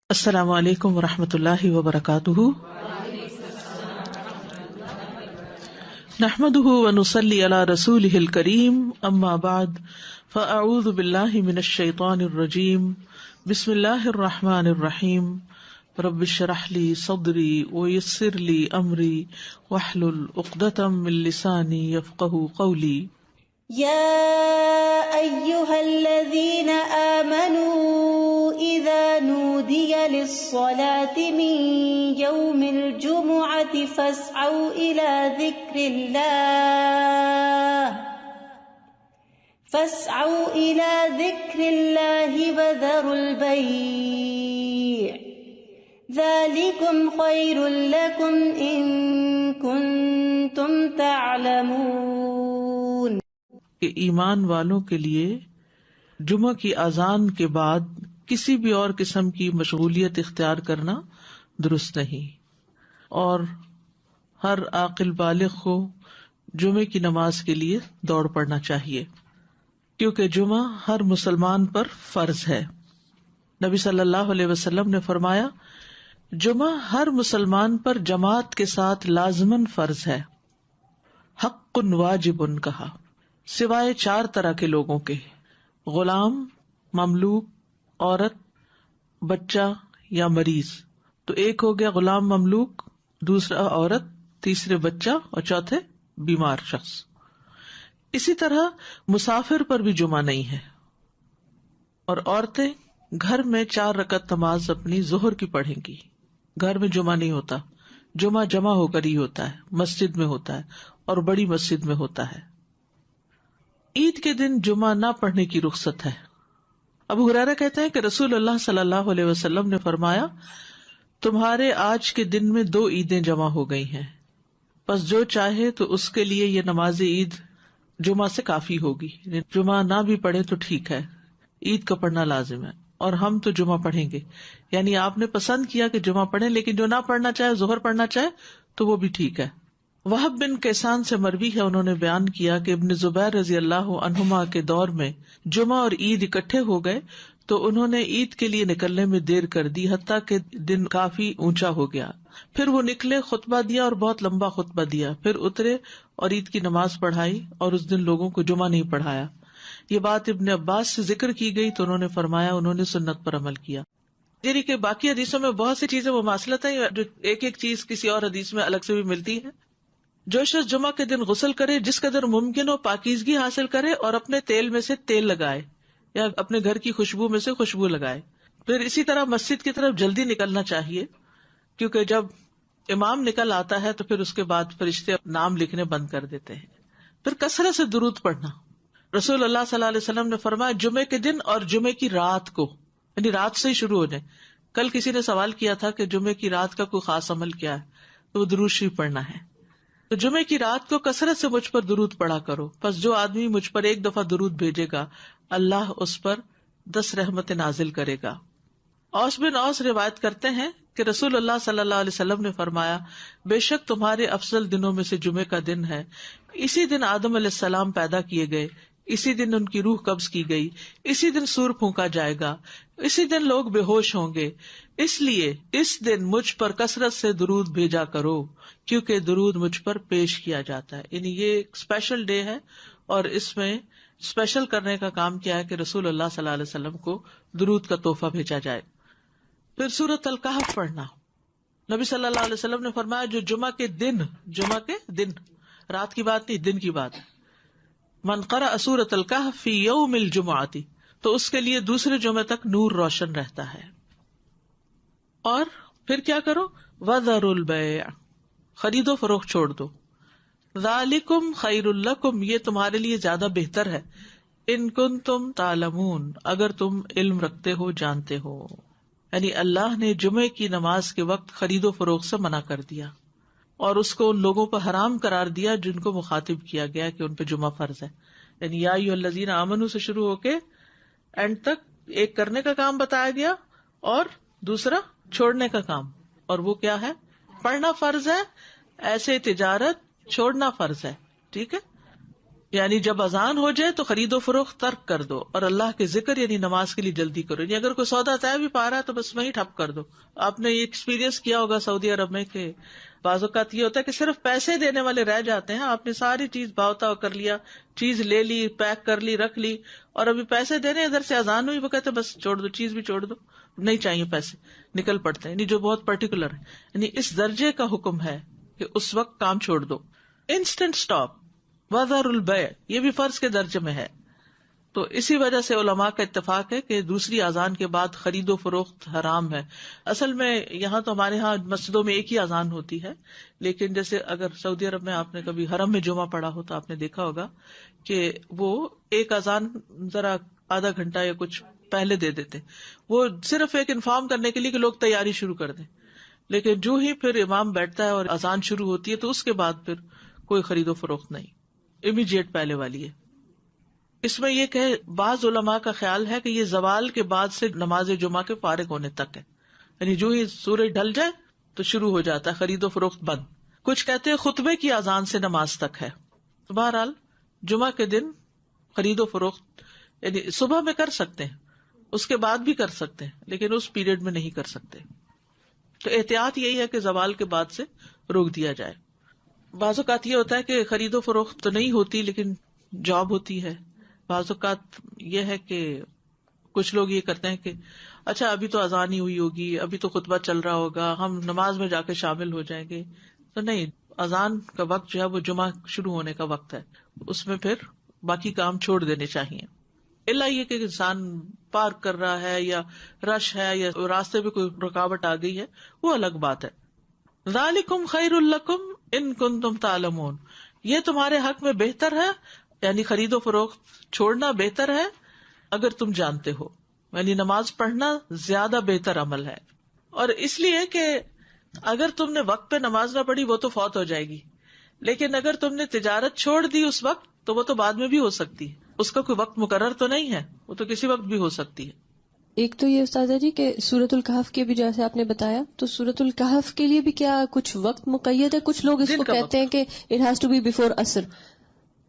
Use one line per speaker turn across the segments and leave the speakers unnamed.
السلام علیکم ورحمۃ اللہ وبرکاتہ، نحمده ونصلی علی رسولہ الکریم، اما بعد فاعوذ باللہ من الشیطان الرجیم، بسم اللہ الرحمن الرحیم، رب اشرح لی صدری ویسر لی امری واحلل عقدۃ من لسانی یفقہوا قولی۔
يا أيها الذين آمنوا إذا نودي للصلاة من يوم الجمعة فاسعوا إلى ذكر الله وذروا البيع ذلكم خير لكم إن كنتم تعلمون۔
کہ ایمان والوں کے لیے جمعہ کی اذان کے بعد کسی بھی اور قسم کی مشغولیت اختیار کرنا درست نہیں، اور ہر عاقل بالغ کو جمعے کی نماز کے لیے دوڑ پڑنا چاہیے، کیونکہ جمعہ ہر مسلمان پر فرض ہے۔ نبی صلی اللہ علیہ وسلم نے فرمایا، جمعہ ہر مسلمان پر جماعت کے ساتھ لازماً فرض ہے، حق واجب کہا، سوائے 4 طرح کے لوگوں کے: غلام، مملوک، عورت، بچہ یا مریض۔ تو ایک ہو گیا غلام مملوک، دوسرا عورت، تیسرے بچہ اور چوتھے بیمار شخص۔ اسی طرح مسافر پر بھی جمعہ نہیں ہے، اور عورتیں گھر میں 4 رکعت نماز اپنی ظہر کی پڑھیں گی۔ گھر میں جمعہ نہیں ہوتا، جمعہ جمع ہو کر ہی ہوتا ہے، مسجد میں ہوتا ہے، اور بڑی مسجد میں ہوتا ہے۔ عید کے دن جمعہ نہ پڑھنے کی رخصت ہے۔ ابو ہریرہ کہتے ہیں کہ رسول اللہ صلی اللہ علیہ وسلم نے فرمایا، تمہارے آج کے دن میں 2 عیدیں جمع ہو گئی ہیں، پس جو چاہے تو اس کے لیے یہ نماز عید جمعہ سے کافی ہوگی۔ جمعہ نہ بھی پڑھے تو ٹھیک ہے، عید کا پڑھنا لازم ہے، اور ہم تو جمعہ پڑھیں گے۔ یعنی آپ نے پسند کیا کہ جمعہ پڑھیں، لیکن جو نہ پڑھنا چاہے، ظہر پڑھنا چاہے تو وہ بھی ٹھیک ہے۔ وہب بن کیسان سے مروی ہے، انہوں نے بیان کیا کہ ابن زبیر رضی اللہ عنہما کے دور میں جمعہ اور عید اکٹھے ہو گئے تو انہوں نے عید کے لیے نکلنے میں دیر کر دی، حتیٰ کہ دن کافی اونچا ہو گیا۔ پھر وہ نکلے، خطبہ دیا اور بہت لمبا خطبہ دیا، پھر اترے اور عید کی نماز پڑھائی، اور اس دن لوگوں کو جمعہ نہیں پڑھایا۔ یہ بات ابن عباس سے ذکر کی گئی تو انہوں نے فرمایا انہوں نے سنت پر عمل کیا۔ یعنی کہ باقی حدیثوں میں بہت سی چیزیں مماثلت ہیں، جو ایک ایک چیز کسی اور حدیث میں الگ سے بھی ملتی ہے۔ جو شخص جمعہ کے دن غسل کرے، جس قدر ممکن ہو پاکیزگی حاصل کرے، اور اپنے تیل میں سے تیل لگائے یا اپنے گھر کی خوشبو میں سے خوشبو لگائے۔ پھر اسی طرح مسجد کی طرف جلدی نکلنا چاہیے، کیونکہ جب امام نکل آتا ہے تو پھر اس کے بعد فرشتے نام لکھنے بند کر دیتے ہیں۔ پھر کثرت سے درود پڑھنا۔ رسول اللہ صلی اللہ علیہ وسلم نے فرمایا، جمعے کے دن اور جمعے کی رات کو، یعنی رات سے ہی شروع ہو جائے۔ کل کسی نے سوال کیا تھا کہ جمعے کی رات کا کوئی خاص عمل کیا ہے، تو وہ درود شریف پڑھنا ہے۔ تو جمعے کی رات کو کثرت سے مجھ پر درود پڑھا کرو، پس جو آدمی مجھ پر 1 دفعہ درود بھیجے گا، اللہ اس پر 10 رحمتیں نازل کرے گا۔ اوس بن اوس روایت کرتے ہیں کہ رسول اللہ صلی اللہ علیہ وسلم نے فرمایا، بے شک تمہارے افضل دنوں میں سے جمعے کا دن ہے۔ اسی دن آدم علیہ السلام پیدا کیے گئے، اسی دن ان کی روح قبض کی گئی، اسی دن سور پھونکا جائے گا، اسی دن لوگ بے ہوش ہوں گے، اس لیے اس دن مجھ پر کثرت سے درود بھیجا کرو، کیونکہ درود مجھ پر پیش کیا جاتا ہے۔ یعنی یہ ایک اسپیشل ڈے ہے، اور اس میں اسپیشل کرنے کا کام کیا ہے کہ رسول اللہ صلی اللہ علیہ وسلم کو درود کا تحفہ بھیجا جائے۔ پھر سورۃ الکہف پڑھنا۔ نبی صلی اللہ علیہ وسلم نے فرمایا، جو جمعہ کے دن، رات کی بات نہیں، دن کی بات ہے، من قرأ سورۃ الکہف فی یوم الجمعۃ، تو اس کے لیے دوسرے جمعے تک نور روشن رہتا ہے۔ اور پھر کیا کرو، وذروا البیع، خرید و فروخت چھوڑ دو، ذالکم خیر لکم، یہ تمہارے لیے زیادہ بہتر ہے، ان کنتم تعلمون، اگر تم علم رکھتے ہو، جانتے ہو۔ یعنی اللہ نے جمعے کی نماز کے وقت خرید و فروخت سے منع کر دیا، اور اس کو ان لوگوں پر حرام قرار دیا جن کو مخاطب کیا گیا کہ ان پہ جمعہ فرض ہے۔ یعنی یا ایھا الذین آمنوا سے شروع ہو کے اینڈ تک ایک کرنے کا کام بتایا گیا اور دوسرا چھوڑنے کا کام، اور وہ کیا ہے؟ پڑھنا فرض ہے، ایسے تجارت چھوڑنا فرض ہے۔ ٹھیک ہے، یعنی جب اذان ہو جائے تو خرید و فروخت ترک کر دو اور اللہ کے ذکر یعنی نماز کے لیے جلدی کرو. یعنی اگر کوئی سودا طے بھی پا رہا ہے تو بس وہیں ٹھپ کر دو. آپ نے یہ ایکسپیرینس کیا ہوگا سعودی عرب میں کہ بعض اوقات یہ ہوتا ہے کہ صرف پیسے دینے والے رہ جاتے ہیں. آپ نے ساری چیز بھاؤ تاؤ کر لیا, چیز لے لی, پیک کر لی, رکھ لی, اور ابھی پیسے دینے ادھر سے اذان ہوئی, وہ کہتے بس چھوڑ دو, چیز بھی چھوڑ دو, نہیں چاہیے پیسے, نکل پڑتے ہیں. یعنی جو بہت پرٹیکولر ہے, یعنی اس درجے کا حکم ہے کہ اس وقت کام چھوڑ دو. انسٹنٹ اسٹاپ, وذر البیع, یہ بھی فرض کے درجے میں ہے. تو اسی وجہ سے علماء کا اتفاق ہے کہ دوسری اذان کے بعد خرید و فروخت حرام ہے. اصل میں یہاں تو ہمارے ہاں مسجدوں میں ایک ہی اذان ہوتی ہے, لیکن جیسے اگر سعودی عرب میں آپ نے کبھی حرم میں جمعہ پڑھا ہو تو آپ نے دیکھا ہوگا کہ وہ ایک اذان ذرا آدھا گھنٹہ یا کچھ پہلے دے دیتے, وہ صرف ایک انفارم کرنے کے لیے کہ لوگ تیاری شروع کر دیں. لیکن جو ہی پھر امام بیٹھتا ہے اور اذان شروع ہوتی ہے تو اس کے بعد پھر کوئی خرید و فروخت نہیں, امیڈیٹ پہلے والی ہے. اس میں یہ کہ بعض علماء کا خیال ہے کہ یہ زوال کے بعد سے نماز جمعہ کے فارغ ہونے تک ہے, یعنی جو ہی سورج ڈھل جائے تو شروع ہو جاتا ہے خرید و فروخت بند. کچھ کہتے ہیں خطبے کی اذان سے نماز تک ہے. بہرحال جمعہ کے دن خرید و فروخت یعنی صبح میں کر سکتے ہیں, اس کے بعد بھی کر سکتے ہیں, لیکن اس پیریڈ میں نہیں کر سکتے. تو احتیاط یہی ہے کہ زوال کے بعد سے روک دیا جائے. بعض اوقات یہ ہوتا ہے کہ خرید و فروخت تو نہیں ہوتی لیکن جاب ہوتی ہے. بعض اوقات یہ ہے کہ کچھ لوگ یہ کرتے ہیں کہ اچھا ابھی تو اذان ہی ہوئی ہوگی, ابھی تو خطبہ چل رہا ہوگا, ہم نماز میں جا کے شامل ہو جائیں گے. تو نہیں, اذان کا وقت جو ہے وہ جمعہ شروع ہونے کا وقت ہے, اس میں پھر باقی کام چھوڑ دینے چاہیے. الا یہ کہ انسان پارک کر رہا ہے یا رش ہے یا راستے میں کوئی رکاوٹ آ گئی ہے, وہ الگ بات ہے. ذالکم خیر لکم ان کنتم تعلمون, یہ تمہارے حق میں بہتر ہے, یعنی خرید و فروخت چھوڑنا بہتر ہے اگر تم جانتے ہو. یعنی نماز پڑھنا زیادہ بہتر عمل ہے. اور اس لیے کہ اگر تم نے وقت پہ نماز نہ پڑھی وہ تو فوت ہو جائے گی, لیکن اگر تم نے تجارت چھوڑ دی اس وقت تو وہ تو بعد میں بھی ہو سکتی ہے, اس کا کوئی وقت مقرر تو نہیں ہے, وہ تو کسی وقت بھی ہو سکتی ہے.
ایک تو یہ استاذہ جی کہ سورۃ الکہف کے بھی جیسے آپ نے بتایا, تو سورۃ الکہف کے لیے بھی کیا کچھ وقت مقید ہے؟ کچھ لوگ اس کو کہتے ہیں کہ it has to be before عصر.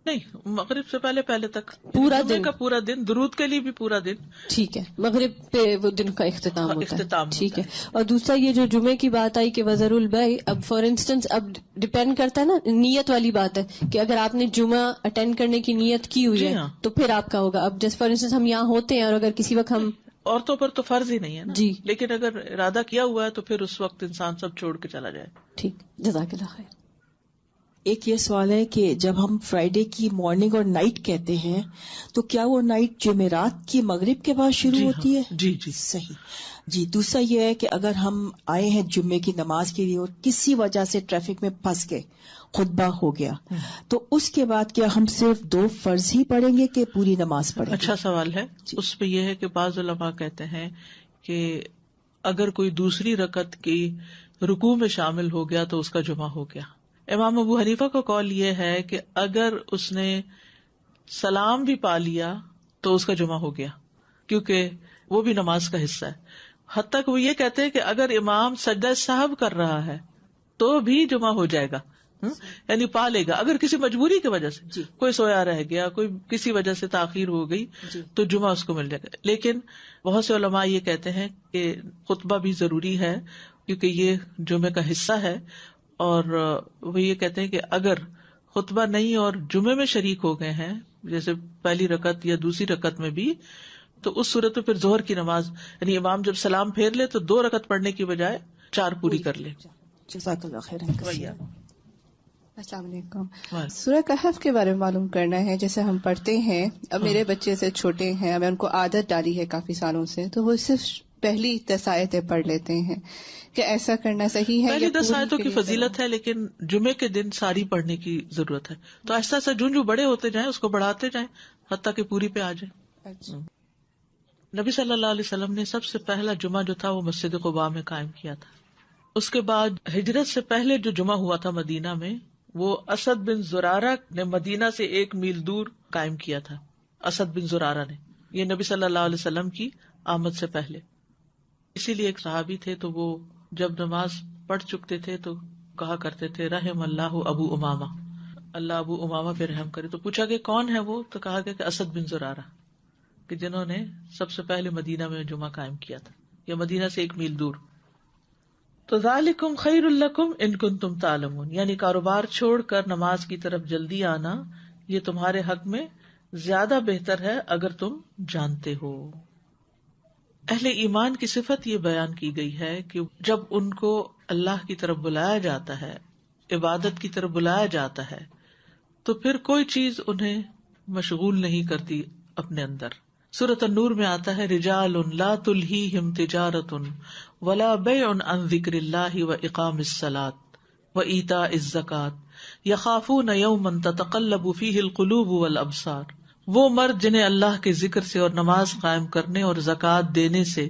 نہیں, مغرب سے پہلے تک
پورا دن
کا پورا دن, درود کے لیے بھی پورا دن.
ٹھیک ہے, مغرب پہ وہ دن کا اختتام ہوتا ہے. ٹھیک ہے. اور دوسرا یہ جو جمعے کی بات آئی کہ وذر البیع, اب فار انسٹنس اب ڈپینڈ کرتا ہے نا, نیت والی بات ہے کہ اگر آپ نے جمعہ اٹینڈ کرنے کی نیت کی ہوئی ہے تو پھر آپ کا ہوگا. اب جیسے فار انسٹنس ہم یہاں ہوتے ہیں اور اگر کسی وقت ہم,
عورتوں پر تو فرض ہی نہیں ہے نا
جی,
لیکن اگر ارادہ کیا ہوا ہے تو پھر اس وقت انسان سب چھوڑ کے چلا جائے.
ٹھیک, جزاک اللہ خیر.
ایک یہ سوال ہے کہ جب ہم فرائیڈے کی مارننگ اور نائٹ کہتے ہیں تو کیا وہ نائٹ جمعرات کی مغرب کے بعد شروع ہوتی ہے؟
جی
صحیح. جی, دوسرا یہ ہے کہ اگر ہم آئے ہیں جمعے کی نماز کے لیے اور کسی وجہ سے ٹریفک میں پھنس گئے, خطبہ ہو گیا, تو اس کے بعد کیا ہم صرف 2 فرض ہی پڑھیں گے کہ پوری نماز پڑھیں گے؟
اچھا سوال ہے. اس پہ یہ ہے کہ بعض علماء کہتے ہیں کہ اگر کوئی دوسری رکعت کی رکوع میں شامل ہو گیا تو اس کا جمعہ ہو گیا. امام ابو حنیفہ کا قول یہ ہے کہ اگر اس نے سلام بھی پا لیا تو اس کا جمعہ ہو گیا, کیونکہ وہ بھی نماز کا حصہ ہے. حتیٰ کہ وہ یہ کہتے ہیں کہ اگر امام سجدہ سہو کر رہا ہے تو بھی جمعہ ہو جائے گا, یعنی پا لے گا. اگر کسی مجبوری کی وجہ سے کوئی سویا رہ گیا, کوئی کسی وجہ سے تاخیر ہو گئی تو جمعہ اس کو مل جائے گا. لیکن بہت سے علماء یہ کہتے ہیں کہ خطبہ بھی ضروری ہے کیونکہ یہ جمعے کا حصہ ہے, اور وہ یہ کہتے ہیں کہ اگر خطبہ نہیں اور جمعے میں شریک ہو گئے ہیں جیسے پہلی رکعت یا دوسری رکعت میں بھی, تو اس صورت میں پھر ظہر کی نماز یعنی امام جب سلام پھیر لے تو 2 رکعت پڑھنے کی بجائے 4 پوری کر لے.
جزاک اللہ خیر.
السلام علیکم. سورہ کہف کے بارے میں معلوم کرنا ہے. جیسے ہم پڑھتے ہیں, اب میرے بچے سے چھوٹے ہیں, میں ان کو عادت ڈالی ہے کافی سالوں سے, تو وہ صرف پہلی 10 آیتیں پڑھ لیتے ہیں. کہ ایسا کرنا صحیح ہے؟
پہلی 10 آیتوں کی فضیلت ہے لیکن جمعے کے دن ساری پڑھنے کی ضرورت ہے, تو ایسا ایسا جو بڑے ہوتے جائیں اس کو بڑھاتے جائیں حتیٰ کہ پوری پہ آ جائے.
اچھا.
نبی صلی اللہ علیہ وسلم نے سب سے پہلا جمعہ جو تھا وہ مسجد قباء میں قائم کیا تھا. اس کے بعد ہجرت سے پہلے جو جمعہ ہوا تھا مدینہ میں وہ اسد بن زرارہ نے مدینہ سے 1 میل دور قائم کیا تھا. اسد بن زرارہ نے, یہ نبی صلی اللہ علیہ وسلم کی آمد سے پہلے. اسی لیے ایک صحابی تھے تو وہ جب نماز پڑھ چکتے تھے تو کہا کرتے تھے رحم اللہ ابو امامہ, اللہ ابو امامہ پہ رحم کرے. تو پوچھا کہ کون ہے وہ؟ تو کہا گیا کہ اسد بن زرارہ، کہ جنہوں نے سب سے پہلے مدینہ میں جمعہ قائم کیا تھا، یا مدینہ سے 1 میل دور. تو ذالکم خیر لکم ان کنتم تعلمون، یعنی کاروبار چھوڑ کر نماز کی طرف جلدی آنا یہ تمہارے حق میں زیادہ بہتر ہے اگر تم جانتے ہو. اہل ایمان کی صفت یہ بیان کی گئی ہے کہ جب ان کو اللہ کی طرف بلایا جاتا ہے، عبادت کی طرف بلایا جاتا ہے، تو پھر کوئی چیز انہیں مشغول نہیں کرتی اپنے اندر. سورۃ النور میں آتا ہے رجال لا تلہیہم تجارۃ ولا بیع عن ذکر اللہ واقام الصلاۃ وایتاء الزکاۃ یخافون یوما تتقلب فیہ القلوب والابصار. وہ مرد جنہیں اللہ کے ذکر سے اور نماز قائم کرنے اور زکوٰۃ دینے سے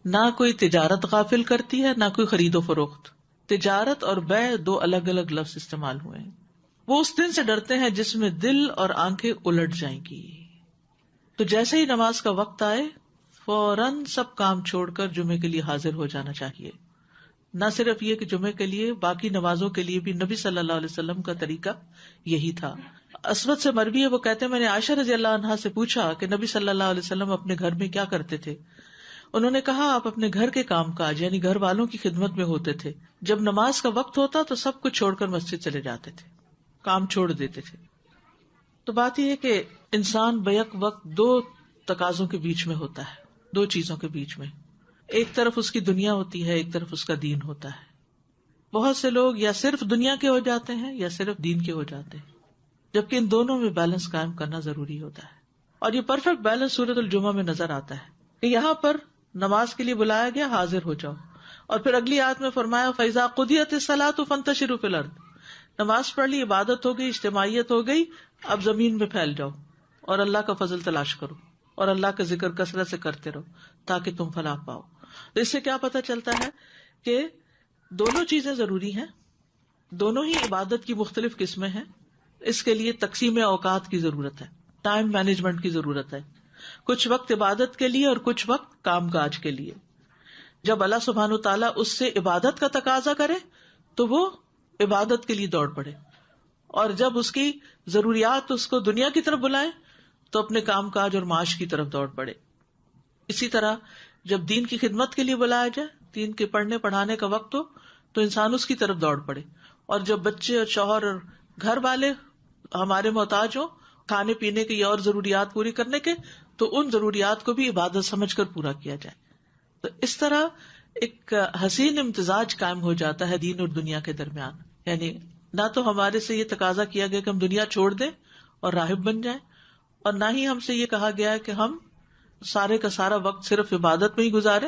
نہ کوئی تجارت غافل کرتی ہے نہ کوئی خرید و فروخت. تجارت اور بیع 2 الگ الگ لفظ استعمال ہوئے ہیں. وہ اس دن سے ڈرتے ہیں جس میں دل اور آنکھیں الٹ جائیں گی. تو جیسے ہی نماز کا وقت آئے فوراً سب کام چھوڑ کر جمعے کے لیے حاضر ہو جانا چاہیے. نہ صرف یہ کہ جمعے کے لیے، باقی نمازوں کے لیے بھی نبی صلی اللہ علیہ وسلم کا طریقہ یہی تھا. اسود سے مروی ہے، وہ کہتے ہیں میں نے عائشہ رضی اللہ عنہا سے پوچھا کہ نبی صلی اللہ علیہ وسلم اپنے گھر میں کیا کرتے تھے. انہوں نے کہا آپ اپنے گھر کے کام کاج یعنی گھر والوں کی خدمت میں ہوتے تھے. جب نماز کا وقت ہوتا تو سب کچھ چھوڑ کر مسجد چلے جاتے تھے، کام چھوڑ دیتے تھے. تو بات یہ ہے کہ انسان بیک وقت 2 تقاضوں کے بیچ میں ہوتا ہے، 2 چیزوں کے بیچ میں. ایک طرف اس کی دنیا ہوتی ہے، ایک طرف اس کا دین ہوتا ہے. بہت سے لوگ یا صرف دنیا کے ہو جاتے ہیں یا صرف دین کے ہو جاتے ہیں، جبکہ ان دونوں میں بیلنس قائم کرنا ضروری ہوتا ہے. اور یہ پرفیکٹ بیلنس سورۃ الجمعہ میں نظر آتا ہے کہ یہاں پر نماز کے لیے بلایا گیا حاضر ہو جاؤ، اور پھر اگلی آیت میں فرمایا فَإِذَا قُضِيَتِ الصَّلَاةُ فَانتَشِرُوا فِي الْأَرْضِ. نماز پڑھ لی، عبادت ہو گئی، اجتماعیت ہو گئی، اب زمین میں پھیل جاؤ اور اللہ کا فضل تلاش کرو اور اللہ کا ذکر کثرت سے کرتے رہو تاکہ تم فلاح پاؤ. تو اس سے کیا پتہ چلتا ہے کہ دونوں چیزیں ضروری ہیں، دونوں ہی عبادت کی مختلف قسمیں ہیں. اس کے لیے تقسیم اوقات کی ضرورت ہے، ٹائم مینجمنٹ کی ضرورت ہے. کچھ وقت عبادت کے لیے اور کچھ وقت کام کاج کے لیے. جب اللہ سبحانہ تعالیٰ اس سے عبادت کا تقاضا کرے تو وہ عبادت کے لیے دوڑ پڑے، اور جب اس کی ضروریات اس کو دنیا کی طرف بلائیں تو اپنے کام کاج اور معاش کی طرف دوڑ پڑے. اسی طرح جب دین کی خدمت کے لیے بلایا جائے، دین کے پڑھنے پڑھانے کا وقت ہو تو انسان اس کی طرف دوڑ پڑے. اور جب بچے اور شوہر اور گھر والے ہمارے محتاج ہوں کھانے پینے کی اور ضروریات پوری کرنے کے، تو ان ضروریات کو بھی عبادت سمجھ کر پورا کیا جائے. تو اس طرح ایک حسین امتزاج قائم ہو جاتا ہے دین اور دنیا کے درمیان. یعنی نہ تو ہمارے سے یہ تقاضا کیا گیا کہ ہم دنیا چھوڑ دیں اور راہب بن جائیں، اور نہ ہی ہم سے یہ کہا گیا ہے کہ ہم سارے کا سارا وقت صرف عبادت میں ہی گزارے.